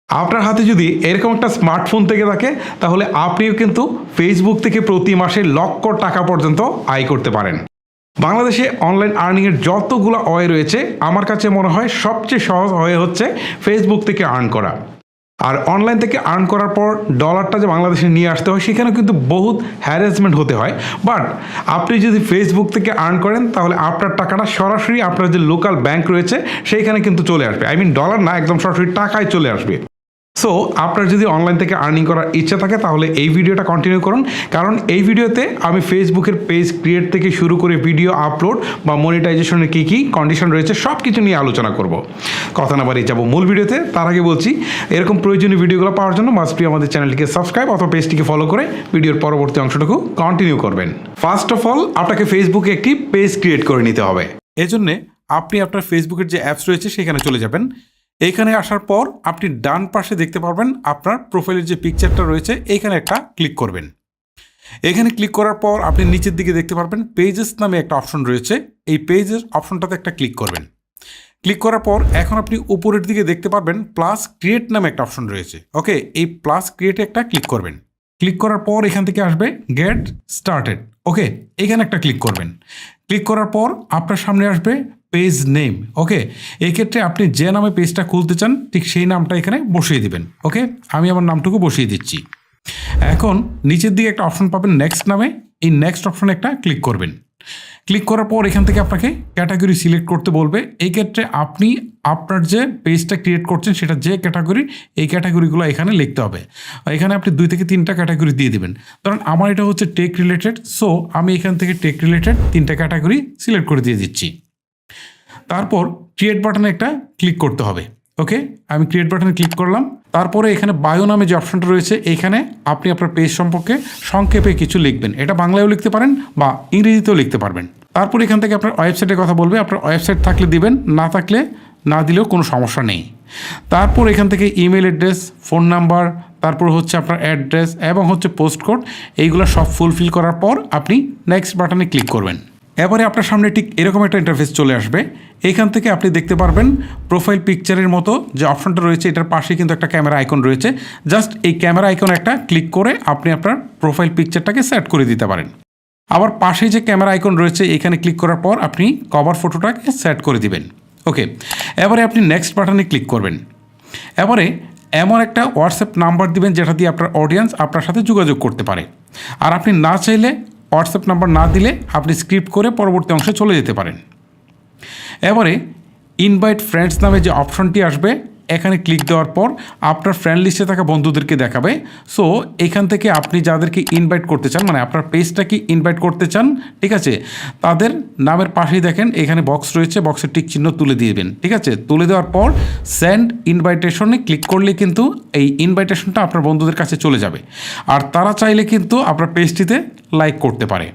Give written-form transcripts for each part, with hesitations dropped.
আপনার হাতে যদি এরকম একটা স্মার্টফোন থেকে থাকে তাহলে আপনিও কিন্তু ফেসবুক থেকে প্রতি মাসে লক্ষ টাকা পর্যন্ত আয় করতে পারেন। বাংলাদেশে অনলাইন আর্নিংয়ের যতগুলো ওয়ে রয়েছে আমার কাছে মনে হয় সবচেয়ে সহজ ওয়ে হচ্ছে ফেসবুক থেকে আর্ন করা। আর অনলাইন থেকে আর্ন করার পর ডলারটা যে বাংলাদেশে নিয়ে আসতে হয় সেখানেও কিন্তু বহুত হ্যারাসমেন্ট হতে হয়। বাট আপনি যদি ফেসবুক থেকে আর্ন করেন তাহলে আপনার টাকাটা সরাসরি আপনার যে লোকাল ব্যাংক রয়েছে সেইখানে কিন্তু চলে আসবে। ডলার না, একদম সরাসরি টাকায় চলে আসবে। সো আপনার যদি অনলাইন থেকে আর্নিং করার ইচ্ছা থাকে তাহলে এই ভিডিওটা কন্টিনিউ করুন, কারণ এই ভিডিওতে আমি ফেসবুকের পেজ ক্রিয়েট থেকে শুরু করে ভিডিও আপলোড বা মনিটাইজেশনের কী কী কন্ডিশন রয়েছে সব কিছু নিয়ে আলোচনা করব। কথা না বাড়িয়ে যাবো মূল ভিডিওতে। তার আগে বলছি, এরকম প্রয়োজনীয় ভিডিওগুলো পাওয়ার জন্য মাস্ট বি আমাদের চ্যানেলটিকে সাবস্ক্রাইব অথবা পেজটিকে ফলো করে ভিডিওর পরবর্তী অংশটুকু কন্টিনিউ করবেন। ফার্স্ট অফ অল আপনাকে ফেসবুকে একটি পেজ ক্রিয়েট করে নিতে হবে। এজন্যে আপনি আপনার ফেসবুকের যে অ্যাপস রয়েছে সেখানে চলে যাবেন। এইখানে আসার পর আপনি ডান পাশে দেখতে পারবেন আপনার প্রোফাইলের যে পিকচারটা রয়েছে এইখানে একটা ক্লিক করবেন। এখানে ক্লিক করার পর আপনি নিচের দিকে দেখতে পারবেন পেজেস নামে একটা অপশন রয়েছে, এই পেজের অপশনটাতে একটা ক্লিক করবেন। ক্লিক করার পর এখন আপনি উপরের দিকে দেখতে পারবেন প্লাস ক্রিয়েট নামে একটা অপশন রয়েছে। ওকে, এই প্লাস ক্রিয়েটে একটা ক্লিক করবেন। ক্লিক করার পর এখান থেকে আসবে গেট স্টার্টেড। ওকে, এখানে একটা ক্লিক করবেন। ক্লিক করার পর আপনার সামনে আসবে পেজ নেম। ওকে, এই ক্ষেত্রে আপনি যে নামে পেজটা খুলতে চান ঠিক সেই নামটা এখানে বসিয়ে দিবেন। ওকে, আমি আমার নামটুকু বসিয়ে দিচ্ছি। এখন নিচের দিকে একটা অপশন পাবেন নেক্সট নামে, এই নেক্সট অপশনে একটা ক্লিক করবেন। ক্লিক করার পর এখান থেকে আপনাকে ক্যাটাগরি সিলেক্ট করতে বলবে। এই ক্ষেত্রে আপনি আপনার যে পেজটা ক্রিয়েট করছেন সেটা যে ক্যাটাগরি, এই ক্যাটাগরিগুলো এখানে লিখতে হবে। এখানে আপনি 2 থেকে 3টা ক্যাটাগরি দিয়ে দিবেন। কারণ আমার এটা হচ্ছে টেক রিলেটেড, সো আমি এখান থেকে টেক রিলেটেড 3টা ক্যাটাগরি সিলেক্ট করে দিয়ে দিচ্ছি। তারপর ক্রিয়েট বাটনে একটা ক্লিক করতে হবে। ওকে, আমি ক্রিয়েট বাটনে ক্লিক করলাম। তারপরে এখানে বায়ো নামে যে অপশনটা রয়েছে এইখানে আপনি আপনার পেজ সম্পর্কে সংক্ষেপে কিছু লিখবেন। এটা বাংলায়ও লিখতে পারেন বা ইংরেজিতেও লিখতে পারবেন। তারপর এখান থেকে আপনার ওয়েবসাইটের কথা বলবে, আপনার ওয়েবসাইট থাকলে দিবেন, না থাকলে না দিলেও কোনো সমস্যা নেই। তারপর এখান থেকে ইমেল অ্যাড্রেস, ফোন নাম্বার, তারপর হচ্ছে আপনার অ্যাড্রেস এবং হচ্ছে পোস্ট কোড, এইগুলো সব ফুলফিল করার পর আপনি নেক্সট বাটনে ক্লিক করবেন। এবারে আপনার সামনে ঠিক এরকম একটা ইন্টারফেস চলে আসবে। এইখান থেকে আপনি দেখতে পারবেন প্রোফাইল পিকচারের মতো যে অপশনটা রয়েছে এটার পাশে কিন্তু একটা ক্যামেরা আইকন রয়েছে। জাস্ট এই ক্যামেরা আইকন একটা ক্লিক করে আপনি আপনার প্রোফাইল পিকচারটাকে সেট করে দিতে পারেন। আবার পাশে যে ক্যামেরা আইকন রয়েছে এখানে ক্লিক করার পর আপনি কভার ফটোটাকে সেট করে দিবেন। ওকে, এবারে আপনি নেক্সট বাটনে ক্লিক করবেন। এবারে এমন একটা হোয়াটসঅ্যাপ নাম্বার দিবেন যেটা দিয়ে আপনার অডিয়েন্স আপনার সাথে যোগাযোগ করতে পারে। আর আপনি না চাইলে হোয়াটসঅ্যাপ নাম্বার না দিলে আপনি স্ক্রিপ্ট করে পরবর্তী অংশে চলে যেতে পারেন। এবারে ইনভাইট ফ্রেন্ডস নামে যে অপশনটি আসবে এখানে ক্লিক দেওয়ার পর আপনার ফ্রেন্ড লিস্টে থাকা বন্ধুদেরকে দেখাবে। সো এখান থেকে আপনি যাদেরকে ইনভাইট করতে চান, মানে আপনার পেজটাকে ইনভাইট করতে চান, ঠিক আছে, তাদের নামের পাশেই দেখেন এখানে বক্স রয়েছে, বক্সের টিক চিহ্ন তুলে দিবেন। ঠিক আছে, তুলে দেওয়ার পর সেন্ড ইনভাইটেশনে ক্লিক করলে কিন্তু এই ইনভাইটেশনটা আপনার বন্ধুদের কাছে চলে যাবে। আর তারা চাইলে কিন্তু আপনার পেজটিতে লাইক করতে পারে।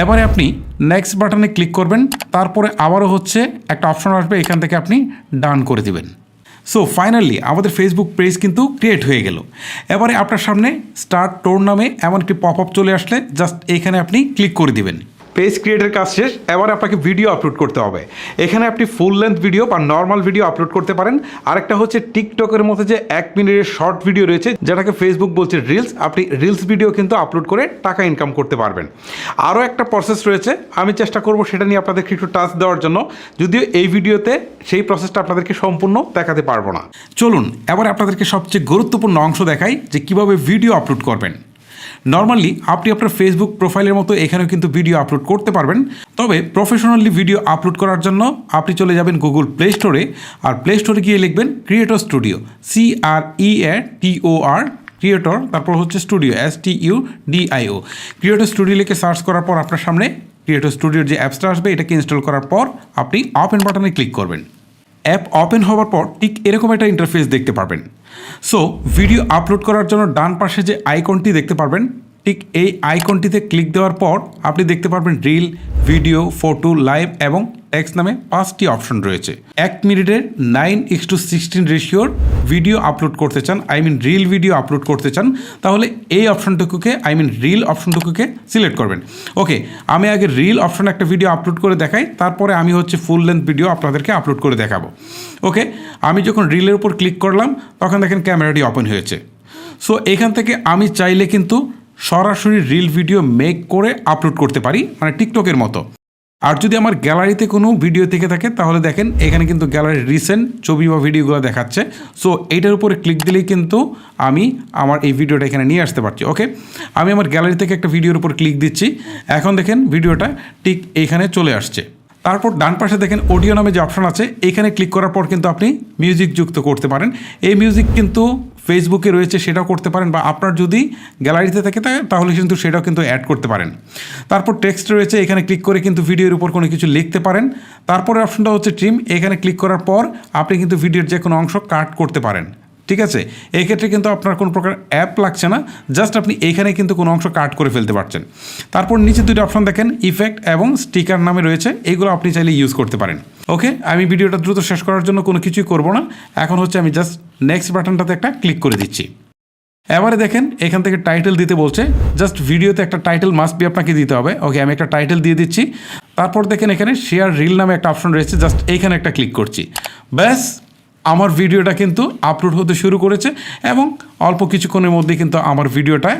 এবারে আপনি নেক্সট বাটনে ক্লিক করবেন। তারপরে আবারও হচ্ছে একটা অপশন আসবে, এখান থেকে আপনি ডান করে দিবেন। সো ফাইনালি আমাদের ফেসবুক পেজ কিন্তু ক্রিয়েট হয়ে গেল। এবারে আপনার সামনে স্টার্ট টোর নামে এমন একটি পপ আপ চলে আসলে জাস্ট এইখানে আপনি ক্লিক করে দিবেন। পেজ ক্রিয়েটের কাজ শেষ। এবারে আপনাকে ভিডিও আপলোড করতে হবে। এখানে আপনি ফুল লেন্থ ভিডিও বা নর্মাল ভিডিও আপলোড করতে পারেন। আরেকটা হচ্ছে টিকটকের মতো যে 1 মিনিটের শর্ট ভিডিও রয়েছে যেটাকে ফেসবুক বলছে রিলস, আপনি রিলস ভিডিও কিন্তু আপলোড করে টাকা ইনকাম করতে পারবেন। আরও একটা প্রসেস রয়েছে, আমি চেষ্টা করব সেটা নিয়ে আপনাদেরকে একটু টাচ দেওয়ার জন্য, যদিও এই ভিডিওতে সেই প্রসেসটা আপনাদেরকে সম্পূর্ণ দেখাতে পারবো না। চলুন এবারে আপনাদেরকে সবচেয়ে গুরুত্বপূর্ণ অংশ দেখাই যে কীভাবে ভিডিও আপলোড করবেন। নর্মালি আপনি আপনার ফেসবুক প্রোফাইলের মতো এখানেও কিন্তু ভিডিও আপলোড করতে পারবেন। তবে প্রফেশনালি ভিডিও আপলোড করার জন্য আপনি চলে যাবেন গুগল প্লে স্টোরে, আর প্লে স্টোরে গিয়ে লিখবেন ক্রিয়েটর স্টুডিও, CREATOR, ক্রিয়েটর, তারপর হচ্ছে স্টুডিও, STUDIO। ক্রিয়েটর স্টুডিও লিখে সার্চ করার পর আপনার সামনে ক্রিয়েটর স্টুডিওর যে অ্যাপসটা আসবে এটাকে ইনস্টল করার পর আপনি ওপেন বাটনে ক্লিক করবেন। অ্যাপ ওপেন হওয়ার পর ঠিক এরকম একটা ইন্টারফেস দেখতে পারবেন। সো ভিডিও আপলোড করার জন্য ডান পাশে যে আইকনটি দেখতে পারবেন ঠিক এই আইকনটিতে ক্লিক দেওয়ার পর আপনি দেখতে পারবেন রিল, ভিডিও, ফটো, লাইভ এবং টেক্সট নামে 5টি অপশন রয়েছে। 1 মিনিটের 9:16 রেশিওর ভিডিও আপলোড করতে চান, রিল ভিডিও আপলোড করতে চান, তাহলে এই অপশনটুকুকে রিল অপশনটুকুকে সিলেক্ট করবেন। ওকে, আমি আগে রিল অপশনে একটা ভিডিও আপলোড করে দেখাই, তারপরে আমি ফুল লেন্থ ভিডিও আপনাদেরকে আপলোড করে দেখাবো। ওকে, আমি যখন রিলের উপর ক্লিক করলাম তখন দেখেন ক্যামেরাটি ওপেন হয়েছে। সো এখান থেকে আমি চাইলে কিন্তু সরাসরি রিল ভিডিও মেক করে আপলোড করতে পারি, টিকটকের মতো। আর যদি আমার গ্যালারিতে কোনো ভিডিও থেকে থাকে তাহলে দেখেন এখানে কিন্তু গ্যালারির রিসেন্ট ছবি বা ভিডিওগুলো দেখাচ্ছে। সো এইটার উপরে ক্লিক দিলেই কিন্তু আমি আমার এই ভিডিওটা এখানে নিয়ে আসতে পারছি। ওকে, আমি আমার গ্যালারি থেকে একটা ভিডিওর উপর ক্লিক দিচ্ছি, এখন দেখেন ভিডিওটা ঠিক এইখানে চলে আসছে। তারপর ডান পাশে দেখেন অডিও নামে যে অপশন আছে, এখানে ক্লিক করার পর কিন্তু আপনি মিউজিক যুক্ত করতে পারেন। এই মিউজিক কিন্তু ফেসবুকে রয়েছে, সেটাও করতে পারেন, বা আপনার যদি গ্যালারিতে থাকে তাহলে কিন্তু সেটাও কিন্তু অ্যাড করতে পারেন। তারপর টেক্সট রয়েছে, এখানে ক্লিক করে কিন্তু ভিডিওর উপর কোনো কিছু লিখতে পারেন। তারপরে অপশনটা হচ্ছে ট্রিম, এখানে ক্লিক করার পর আপনি কিন্তু ভিডিওর যে কোনো অংশ কাট করতে পারেন। ঠিক আছে, এই ক্ষেত্রে কিন্তু আপনার কোনো প্রকার অ্যাপ লাগছে না, জাস্ট আপনি এইখানে কিন্তু কোনো অংশ কাট করে ফেলতে পারছেন। তারপর নিচে দুটো অপশন দেখেন, ইফেক্ট এবং স্টিকার নামে রয়েছে, এইগুলো আপনি চাইলে ইউজ করতে পারেন। ওকে, আমি ভিডিওটা দ্রুত শেষ করার জন্য কোনো কিছুই করব না, এখন আমি জাস্ট নেক্সট বাটনটাতে একটা ক্লিক করে দিচ্ছি। এবারে দেখেন এখান থেকে টাইটেল দিতে বলছে, জাস্ট ভিডিওতে একটা টাইটেল মাস্ট বি আপনাকে দিতে হবে। ওকে, আমি একটা টাইটেল দিয়ে দিচ্ছি। তারপর দেখেন এখানে শেয়ার রিল নামে একটা অপশন রয়েছে, জাস্ট এইখানে একটা ক্লিক করছি। ব্যাস, আমার ভিডিওটা কিন্তু আপলোড হতে শুরু করেছে এবং অল্প কিছুক্ষণের মধ্যে কিন্তু আমার ভিডিওটা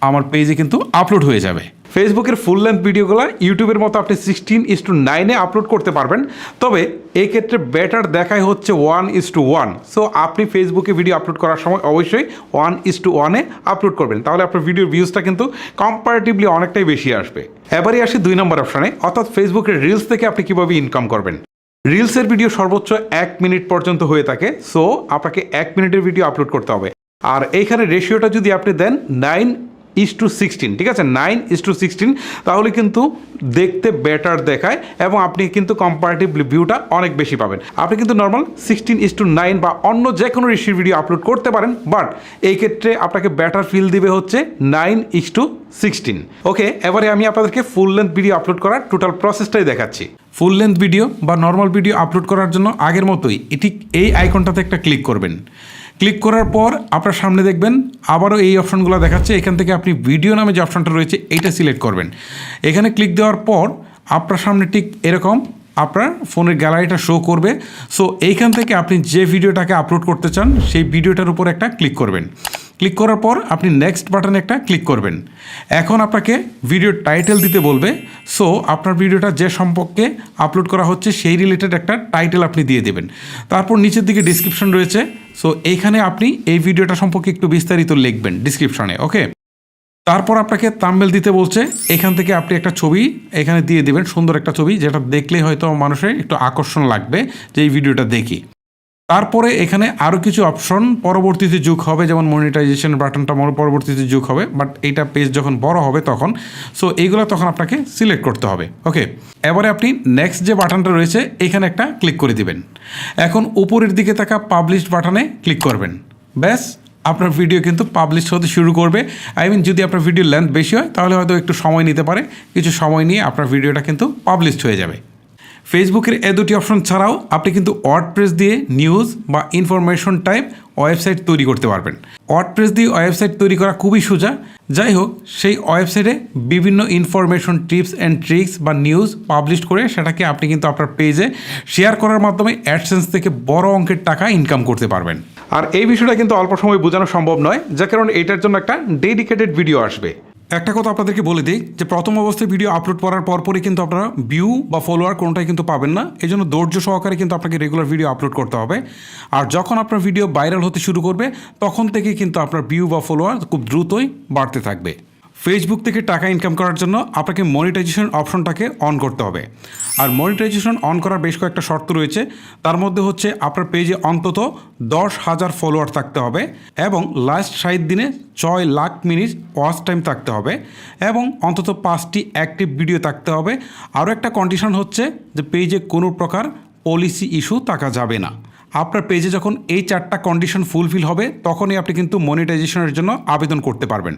আমার পেজে কিন্তু আপলোড হয়ে যাবে। ফেসবুকের ফুল লেন্থ ভিডিওগুলো ইউটিউবের মতো আপনি 16:9 আপলোড করতে পারবেন, তবে এই ক্ষেত্রে বেটার দেখায় হচ্ছে 1:1। সো আপনি ফেসবুকে ভিডিও আপলোড করার সময় অবশ্যই 1:1 আপলোড করবেন, তাহলে আপনার ভিডিওর ভিউজটা কিন্তু কম্পারেটিভলি অনেকটাই বেশি আসবে। এবারে আসি 2 নম্বর অপশানে, অর্থাৎ ফেসবুকের রিলস থেকে আপনি কীভাবে ইনকাম করবেন। রিলসের ভিডিও সর্বোচ্চ 1 মিনিট পর্যন্ত হয়ে থাকে, সো আপনাকে 1 মিনিটের ভিডিও আপলোড করতে হবে। আর এইখানে রেশিওটা যদি আপনি দেন 9:16, ঠিক আছে, 9:16, তাহলে কিন্তু দেখতে বেটার দেখায় এবং আপনি কিন্তু কম্পারেটিভলি ভিউটা অনেক বেশি পাবেন। আপনি কিন্তু নর্মাল 16:9 বা অন্য যে কোনো রেশিওর ভিডিও আপলোড করতে পারেন, বাট এই ক্ষেত্রে আপনাকে বেটার ফিল দিবে হচ্ছে 9:16। ওকে, এবারে আমি আপনাদেরকে ফুল লেন্থ ভিডিও আপলোড করার টোটাল প্রসেসটাই দেখাচ্ছি। ফুল লেন্থ ভিডিও বা নর্মাল ভিডিও আপলোড করার জন্য আগের মতোই ঠিক এই আইকনটাতে একটা ক্লিক করবেন। ক্লিক করার পর আপনার সামনে দেখবেন আবারও এই অপশনগুলো দেখাচ্ছে, এখান থেকে আপনি ভিডিও নামে যে অপশনটা রয়েছে এইটা সিলেক্ট করবেন। এখানে ক্লিক দেওয়ার পর আপনার সামনে ঠিক এরকম আপনার ফোনের গ্যালারিটা শো করবে। সো এইখান থেকে আপনি যে ভিডিওটাকে আপলোড করতে চান সেই ভিডিওটার উপর একটা ক্লিক করবেন। ক্লিক করার পর আপনি নেক্সট বাটনে একটা ক্লিক করবেন। এখন আপনাকে ভিডিওর টাইটেল দিতে বলবে। সো আপনার ভিডিওটা যে সম্পর্কে আপলোড করা হচ্ছে সেই রিলেটেড একটা টাইটেল আপনি দিয়ে দেবেন। তারপর নিচের দিকে ডিসক্রিপশন রয়েছে, সো এইখানে আপনি এই ভিডিওটা সম্পর্কে একটু বিস্তারিত লিখবেন ডিসক্রিপশনে। ওকে, তারপর আপনাকে থাম্বনেল দিতে বলছে, এখান থেকে আপনি একটা ছবি এখানে দিয়ে দেবেন, সুন্দর একটা ছবি যেটা দেখলে হয়তো মানুষের একটু আকর্ষণ লাগবে যে এই ভিডিওটা দেখি। তারপরে এখানে আরও কিছু অপশন পরবর্তীতে যোগ হবে, যেমন মনিটাইজেশন বাটনটা পরবর্তীতে যোগ হবে, বাট এইটা পেজ যখন বড় হবে তখন। সো এইগুলো তখন আপনাকে সিলেক্ট করতে হবে। ওকে, এবারে আপনি নেক্সট যে বাটনটা রয়েছে এখানে একটা ক্লিক করে দিবেন। এখন উপরের দিকে থাকা পাবলিশ বাটনে ক্লিক করবেন। ব্যাস, আপনার ভিডিও কিন্তু পাবলিশ হতে শুরু করবে। যদি আপনার ভিডিও লেন্থ বেশি হয় তাহলে হয়তো একটু সময় নিতে পারে, কিছু সময় নিয়ে আপনার ভিডিওটা কিন্তু পাবলিশড হয়ে যাবে। ফেসবুকের এই দুটি অপশন ছাড়াও আপনি কিন্তু ওয়ার্ডপ্রেস দিয়ে নিউজ বা ইনফরমেশন টাইপ ওয়েবসাইট তৈরি করতে পারবেন। ওয়ার্ডপ্রেস দিয়ে ওয়েবসাইট তৈরি করা খুবই সোজা। যাই হোক, সেই ওয়েবসাইটে বিভিন্ন ইনফরমেশন, টিপস অ্যান্ড ট্রিক্স বা নিউজ পাবলিশ করে সেটাকে আপনি কিন্তু আপনার পেজে শেয়ার করার মাধ্যমে অ্যাডসেন্স থেকে বড় অঙ্কের টাকা ইনকাম করতে পারবেন। আর এই বিষয়টা কিন্তু অল্প সময় বোঝানো সম্ভব নয়, যার কারণে এটার জন্য একটা ডেডিকেটেড ভিডিও আসবে। একটা কথা আপনাদেরকে বলে দিই যে প্রথম অবস্থায় ভিডিও আপলোড করার পরপরই কিন্তু আপনারা ভিউ বা ফলোয়ার কোনোটাই কিন্তু পাবেন না। এই জন্য ধৈর্য সহকারে কিন্তু আপনাকে রেগুলার ভিডিও আপলোড করতে হবে। আর যখন আপনার ভিডিও ভাইরাল হতে শুরু করবে তখন থেকেই কিন্তু আপনার ভিউ বা ফলোয়ার খুব দ্রুতই বাড়তে থাকবে। ফেসবুক থেকে টাকা ইনকাম করার জন্য আপনাকে মনিটাইজেশন অপশনটাকে অন করতে হবে। আর মনিটাইজেশন অন করার বেশ কয়েকটা শর্ত রয়েছে। তার মধ্যে হচ্ছে আপনার পেজে অন্তত 10,000 ফলোয়ার থাকতে হবে এবং লাস্ট 60 দিনে 6 লাখ মিনিট ওয়াচ টাইম থাকতে হবে এবং অন্তত 5টি অ্যাক্টিভ ভিডিও থাকতে হবে। আরও একটা কন্ডিশন হচ্ছে যে পেজে কোনো প্রকার পলিসি ইস্যু থাকা যাবে না। আপনার পেজে যখন এই 4টা কন্ডিশন ফুলফিল হবে তখনই আপনি কিন্তু মনিটাইজেশনের জন্য আবেদন করতে পারবেন।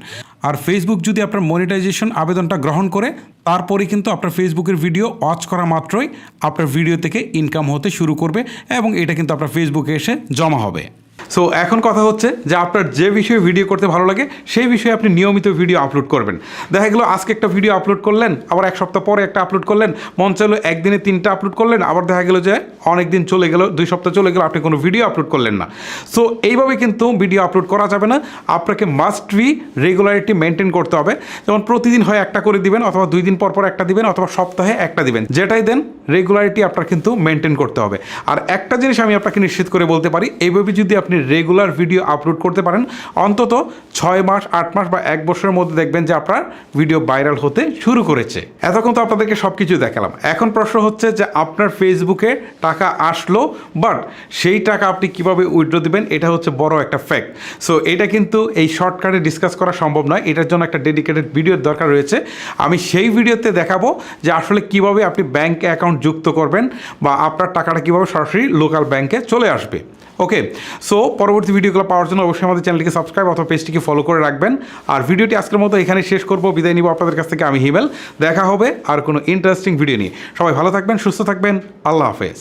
আর ফেসবুক যদি আপনার মনিটাইজেশন আবেদনটা গ্রহণ করে তারপরে কিন্তু আপনার ফেসবুকের ভিডিও ওয়াচ করা মাত্রই আপনার ভিডিও থেকে ইনকাম হতে শুরু করবে এবং এটা কিন্তু আপনার ফেসবুকে এসে জমা হবে। সো এখন কথা হচ্ছে যে আপনার যে বিষয়ে ভিডিও করতে ভালো লাগে সেই বিষয়ে আপনি নিয়মিত ভিডিও আপলোড করবেন। দেখা গেলো আজকে একটা ভিডিও আপলোড করলেন, আবার এক সপ্তাহ পরে একটা আপলোড করলেন, মন চাইলো একদিনে 3টা আপলোড করলেন, আবার দেখা গেলো যে অনেক দিন চলে গেল, 2 সপ্তাহ চলে গেল, আপনি কোনো ভিডিও আপলোড করলেন না। সো এইভাবে কিন্তু ভিডিও আপলোড করা যাবে না। আপনাকে মাস্ট বি রেগুলারিটি মেনটেন করতে হবে। যেমন প্রতিদিন হয় একটা করে দিবেন, অথবা 2 দিন পর পর একটা দিবেন, অথবা সপ্তাহে একটা দিবেন, যেটাই দেন রেগুলারিটি আপনার কিন্তু মেনটেন করতে হবে। আর একটা জিনিস আমি আপনাকে নিশ্চিত করে বলতে পারি, এইভাবে যদি আপনি রেগুলার ভিডিও আপলোড করতে পারেন অন্তত 6 মাস 8 মাস বা 1 বছরের মধ্যে দেখবেন যে আপনার ভিডিও ভাইরাল হতে শুরু করেছে। এতক্ষণ তো আপনাদেরকে সব কিছু দেখালাম। এখন প্রশ্ন হচ্ছে যে আপনার ফেসবুকে টাকা আসলো, বাট সেই টাকা আপনি কিভাবে উইথড্র দিবেন, এটা হচ্ছে বড় একটা ফ্যাক্ট। সো এটা কিন্তু এই শর্টকাটে ডিসকাস করা সম্ভব নয়, এটার জন্য একটা ডেডিকেটেড ভিডিওর দরকার রয়েছে। আমি সেই ভিডিওতে দেখাবো যে আসলে কিভাবে আপনি ব্যাংক অ্যাকাউন্ট যুক্ত করবেন বা আপনার টাকাটা কিভাবে সরাসরি লোকাল ব্যাংকে চলে আসবে। ওকে, সো পরবর্তী ভিডিওগুলো পাওয়ার জন্য অবশ্যই আমাদের চ্যানেলটিকে সাবস্ক্রাইব অথবা পেজটিকে ফলো করে রাখবেন। আর ভিডিওটি আজকের মতো এখানে শেষ করব, বিদায় নিব আপনাদের কাছ থেকে। আমি হিমেল, দেখা হবে আর কোনো ইন্টারেস্টিং ভিডিও নিয়ে। সবাই ভালো থাকবেন, সুস্থ থাকবেন, আল্লাহ হাফেজ।